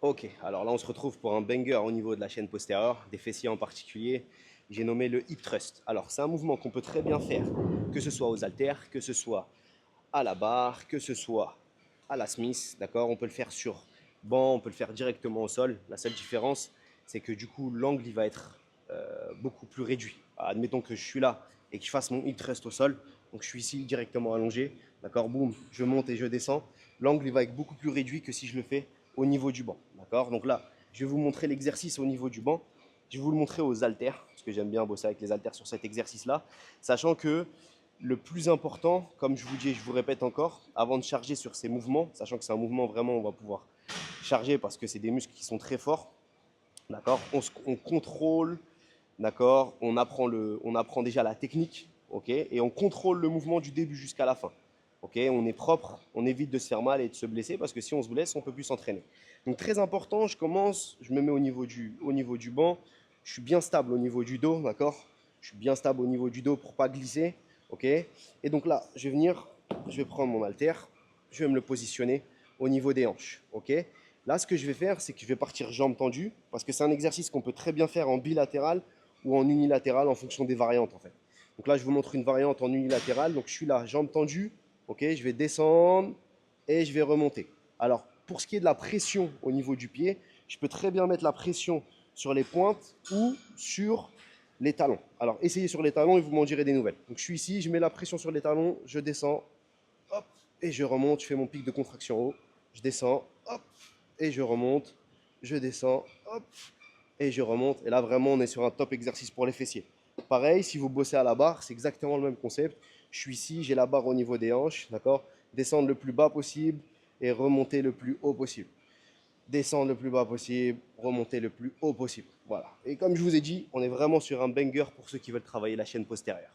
Ok, alors là on se retrouve pour un banger au niveau de la chaîne postérieure, des fessiers en particulier. J'ai nommé le hip thrust. Alors c'est un mouvement qu'on peut très bien faire, que ce soit aux haltères, que ce soit à la barre, que ce soit à la Smith, d'accord. On peut le faire sur banc, on peut le faire directement au sol. La seule différence, c'est que du coup l'angle il va être beaucoup plus réduit. Admettons que je suis là et que je fasse mon hip thrust au sol, donc je suis ici directement allongé, d'accord. Boum, je monte et je descends. L'angle il va être beaucoup plus réduit que si je le fais au niveau du banc. D'accord. Donc là, je vais vous montrer l'exercice au niveau du banc. Je vais vous le montrer aux haltères, parce que j'aime bien bosser avec les haltères sur cet exercice-là, sachant que le plus important, comme je vous dis et je vous répète encore, avant de charger sur ces mouvements, sachant que c'est un mouvement vraiment où on va pouvoir charger parce que c'est des muscles qui sont très forts, d'accord, on contrôle, d'accord, on apprend déjà la technique, ok, et on contrôle le mouvement du début jusqu'à la fin. Ok, on est propre, on évite de se faire mal et de se blesser parce que si on se blesse, on ne peut plus s'entraîner. Donc très important, je commence, je me mets au niveau du banc, je suis bien stable au niveau du dos, d'accord. Je suis bien stable au niveau du dos pour pas glisser, ok. Et donc là, je vais venir, je vais prendre mon haltère, je vais me le positionner au niveau des hanches, ok. Là, ce que je vais faire, c'est que je vais partir jambes tendues parce que c'est un exercice qu'on peut très bien faire en bilatéral ou en unilatéral en fonction des variantes en fait. Donc là, je vous montre une variante en unilatéral. Donc je suis là, jambes tendues, ok, je vais descendre et je vais remonter. Alors, pour ce qui est de la pression au niveau du pied, je peux très bien mettre la pression sur les pointes ou sur les talons. Alors, essayez sur les talons et vous m'en direz des nouvelles. Donc, je suis ici, je mets la pression sur les talons, je descends, hop, et je remonte, je fais mon pic de contraction haut, je descends, hop, et je remonte, je descends, hop, et je remonte. Et là, vraiment, on est sur un top exercice pour les fessiers. Pareil, si vous bossez à la barre, c'est exactement le même concept. Je suis ici, j'ai la barre au niveau des hanches, d'accord. Descendre le plus bas possible et remonter le plus haut possible. Descendre le plus bas possible, remonter le plus haut possible. Voilà. Et comme je vous ai dit, on est vraiment sur un banger pour ceux qui veulent travailler la chaîne postérieure.